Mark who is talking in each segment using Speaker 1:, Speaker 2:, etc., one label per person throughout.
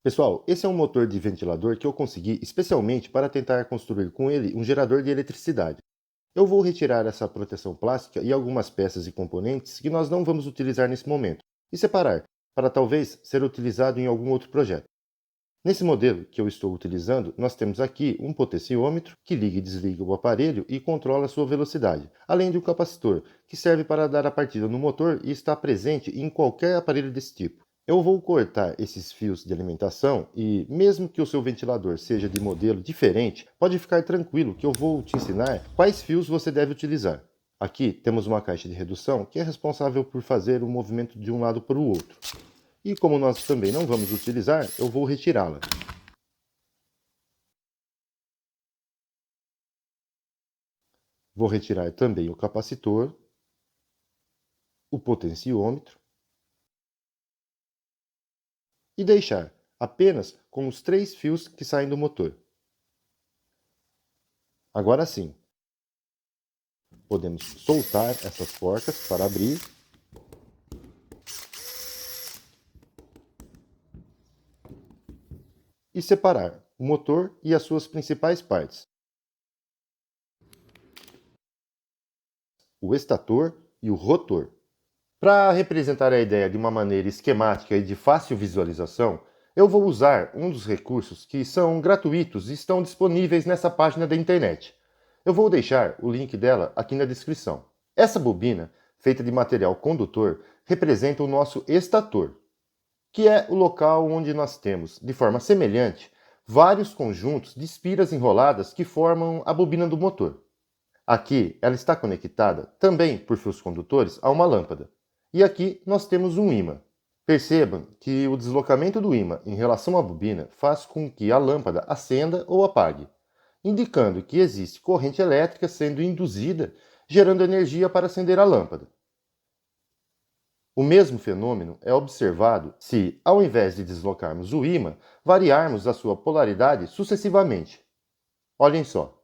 Speaker 1: Pessoal, esse é um motor de ventilador que eu consegui especialmente para tentar construir com ele um gerador de eletricidade. Eu vou retirar essa proteção plástica e algumas peças e componentes que nós não vamos utilizar nesse momento, e separar, para talvez ser utilizado em algum outro projeto. Nesse modelo que eu estou utilizando, nós temos aqui um potenciômetro que liga e desliga o aparelho e controla a sua velocidade, além de um capacitor, que serve para dar a partida no motor e está presente em qualquer aparelho desse tipo. Eu vou cortar esses fios de alimentação e, mesmo que o seu ventilador seja de modelo diferente, pode ficar tranquilo que eu vou te ensinar quais fios você deve utilizar. Aqui temos uma caixa de redução que é responsável por fazer o movimento de um lado para o outro. E como nós também não vamos utilizar, eu vou retirá-la. Vou retirar também o capacitor, o potenciômetro e deixar apenas com os 3 fios que saem do motor. Agora sim, podemos soltar essas porcas para abrir e separar o motor e as suas principais partes, o estator e o rotor. Para representar a ideia de uma maneira esquemática e de fácil visualização, eu vou usar um dos recursos que são gratuitos e estão disponíveis nessa página da internet. Eu vou deixar o link dela aqui na descrição. Essa bobina, feita de material condutor, representa o nosso estator, que é o local onde nós temos, de forma semelhante, vários conjuntos de espiras enroladas que formam a bobina do motor. Aqui ela está conectada, também por fios condutores, a uma lâmpada. E aqui nós temos um ímã. Percebam que o deslocamento do ímã em relação à bobina faz com que a lâmpada acenda ou apague, indicando que existe corrente elétrica sendo induzida, gerando energia para acender a lâmpada. O mesmo fenômeno é observado se, ao invés de deslocarmos o ímã, variarmos a sua polaridade sucessivamente. Olhem só.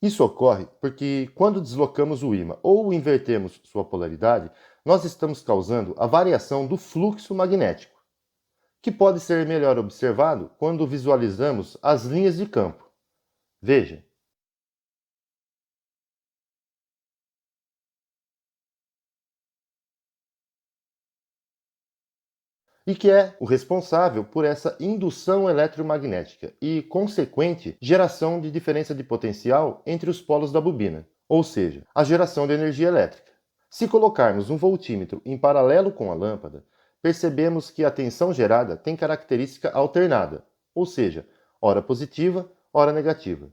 Speaker 1: Isso ocorre porque, quando deslocamos o ímã ou invertemos sua polaridade, nós estamos causando a variação do fluxo magnético, que pode ser melhor observado quando visualizamos as linhas de campo. Veja. E que é o responsável por essa indução eletromagnética e consequente geração de diferença de potencial entre os polos da bobina, ou seja, a geração de energia elétrica. Se colocarmos um voltímetro em paralelo com a lâmpada, percebemos que a tensão gerada tem característica alternada, ou seja, ora positiva, ora negativa.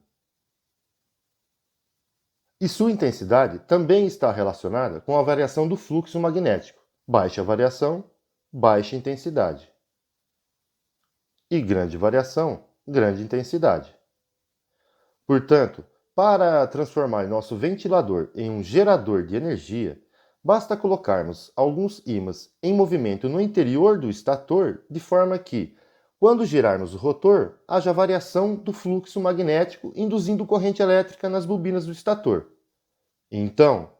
Speaker 1: E sua intensidade também está relacionada com a variação do fluxo magnético. Baixa variação, baixa intensidade. E grande variação, grande intensidade. Portanto, para transformar nosso ventilador em um gerador de energia, basta colocarmos alguns ímãs em movimento no interior do estator, de forma que, quando girarmos o rotor, haja variação do fluxo magnético, induzindo corrente elétrica nas bobinas do estator. Então,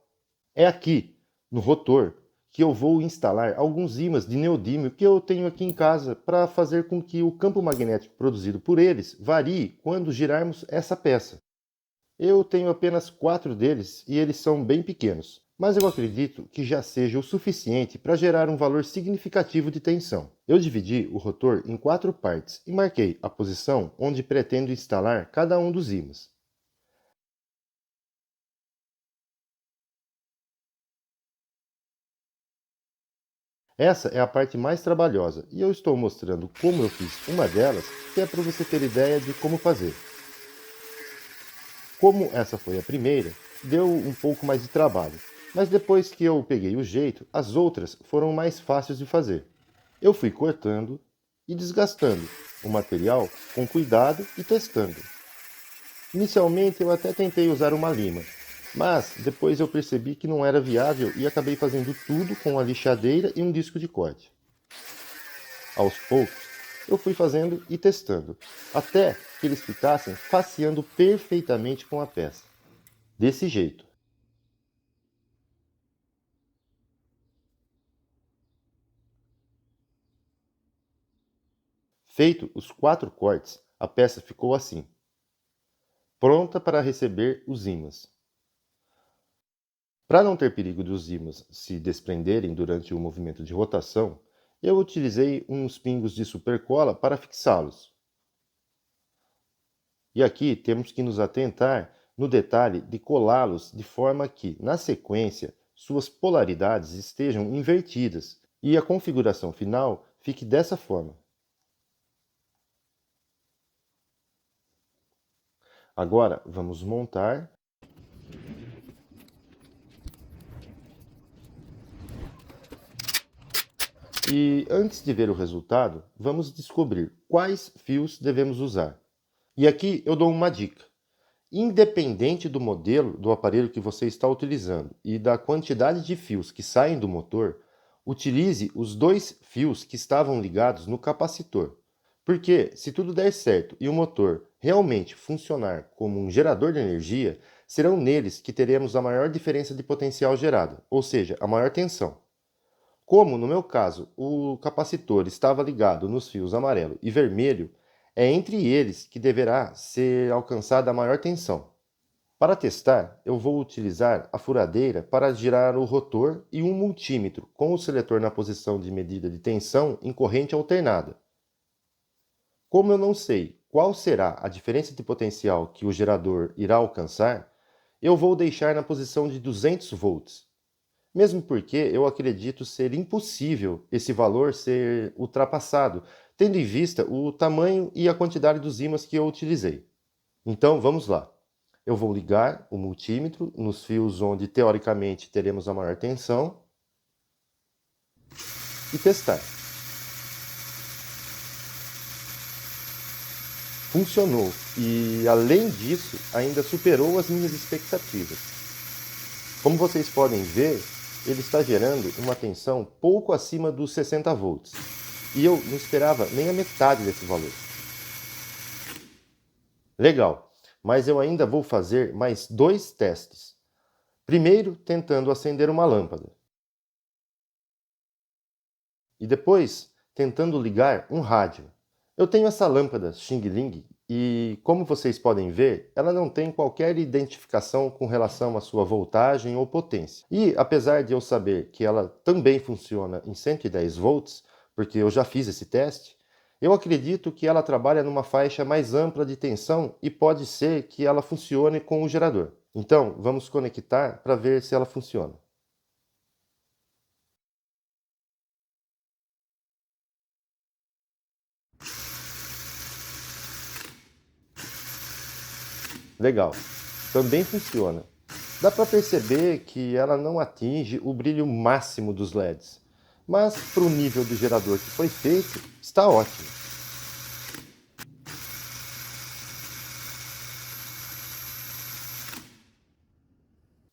Speaker 1: é aqui, no rotor, que eu vou instalar alguns ímãs de neodímio que eu tenho aqui em casa para fazer com que o campo magnético produzido por eles varie quando girarmos essa peça. Eu tenho apenas 4 deles e eles são bem pequenos, mas eu acredito que já seja o suficiente para gerar um valor significativo de tensão. Eu dividi o rotor em 4 partes e marquei a posição onde pretendo instalar cada um dos ímãs. Essa é a parte mais trabalhosa e eu estou mostrando como eu fiz uma delas, que é para você ter ideia de como fazer. Como essa foi a primeira, deu um pouco mais de trabalho, mas depois que eu peguei o jeito, as outras foram mais fáceis de fazer. Eu fui cortando e desgastando o material com cuidado e testando. Inicialmente eu até tentei usar uma lima, mas depois eu percebi que não era viável e acabei fazendo tudo com a lixadeira e um disco de corte. Aos poucos, eu fui fazendo e testando, até que eles ficassem faceando perfeitamente com a peça. Desse jeito. Feito os 4 cortes, a peça ficou assim, pronta para receber os ímãs. Para não ter perigo dos ímãs se desprenderem durante o movimento de rotação, eu utilizei uns pingos de supercola para fixá-los. E aqui temos que nos atentar no detalhe de colá-los de forma que, na sequência, suas polaridades estejam invertidas e a configuração final fique dessa forma. Agora vamos montar. E antes de ver o resultado, vamos descobrir quais fios devemos usar. E aqui eu dou uma dica. Independente do modelo do aparelho que você está utilizando e da quantidade de fios que saem do motor, utilize os 2 fios que estavam ligados no capacitor. Porque se tudo der certo e o motor realmente funcionar como um gerador de energia, serão neles que teremos a maior diferença de potencial gerada, ou seja, a maior tensão. Como, no meu caso, o capacitor estava ligado nos fios amarelo e vermelho, é entre eles que deverá ser alcançada a maior tensão. Para testar, eu vou utilizar a furadeira para girar o rotor e um multímetro com o seletor na posição de medida de tensão em corrente alternada. Como eu não sei qual será a diferença de potencial que o gerador irá alcançar, eu vou deixar na posição de 200 volts. Mesmo porque eu acredito ser impossível esse valor ser ultrapassado, tendo em vista o tamanho e a quantidade dos ímãs que eu utilizei. Então, vamos lá. Eu vou ligar o multímetro nos fios onde, teoricamente, teremos a maior tensão e testar. Funcionou e, além disso, ainda superou as minhas expectativas. Como vocês podem ver, ele está gerando uma tensão pouco acima dos 60 volts. E eu não esperava nem a metade desse valor. Legal, mas eu ainda vou fazer mais 2 testes. Primeiro, tentando acender uma lâmpada. E depois, tentando ligar um rádio. Eu tenho essa lâmpada Xing Ling e, como vocês podem ver, ela não tem qualquer identificação com relação à sua voltagem ou potência. E, apesar de eu saber que ela também funciona em 110 volts, porque eu já fiz esse teste, eu acredito que ela trabalha numa faixa mais ampla de tensão e pode ser que ela funcione com o gerador. Então, vamos conectar para ver se ela funciona. Legal, também funciona. Dá para perceber que ela não atinge o brilho máximo dos LEDs, mas para o nível do gerador que foi feito, está ótimo.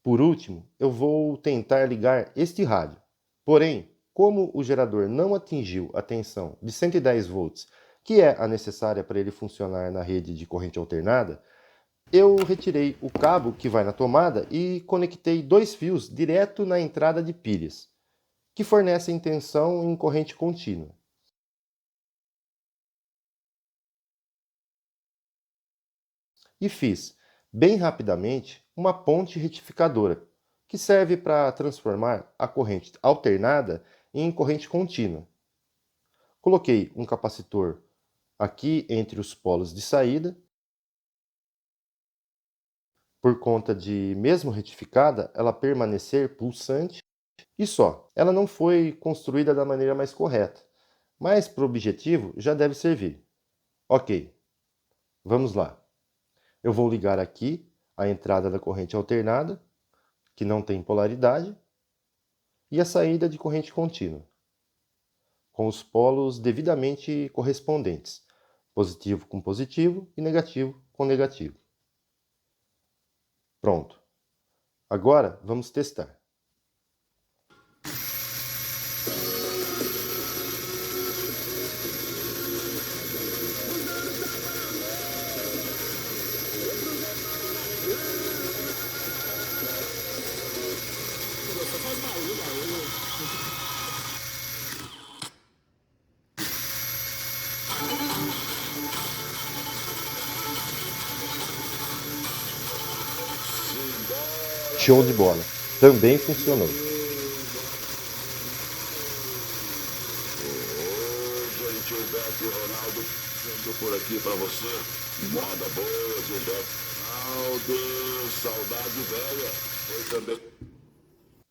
Speaker 1: Por último, eu vou tentar ligar este rádio. Porém, como o gerador não atingiu a tensão de 110 volts, que é a necessária para ele funcionar na rede de corrente alternada, eu retirei o cabo que vai na tomada e conectei 2 fios direto na entrada de pilhas, que fornecem tensão em corrente contínua. E fiz, bem rapidamente, uma ponte retificadora, que serve para transformar a corrente alternada em corrente contínua. Coloquei um capacitor aqui entre os polos de saída. Por conta de, mesmo retificada, ela permanecer pulsante e só. Ela não foi construída da maneira mais correta, mas para o objetivo já deve servir. Ok, vamos lá. Eu vou ligar aqui a entrada da corrente alternada, que não tem polaridade, e a saída de corrente contínua, com os polos devidamente correspondentes, positivo com positivo e negativo com negativo. Pronto. Agora vamos testar. Show de bola. Também funcionou.
Speaker 2: Gilberto e Ronaldo, vendo por aqui pra você. Moda boa, Gilberto. Ronaldo, saudade velha. Foi também.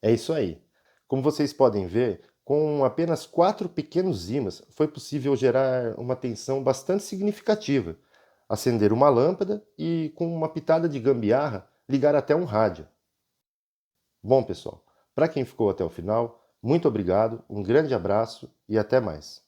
Speaker 1: É isso aí. Como vocês podem ver, com apenas 4 pequenos ímãs foi possível gerar uma tensão bastante significativa, acender uma lâmpada e, com uma pitada de gambiarra, ligar até um rádio. Bom, pessoal, para quem ficou até o final, muito obrigado, um grande abraço e até mais.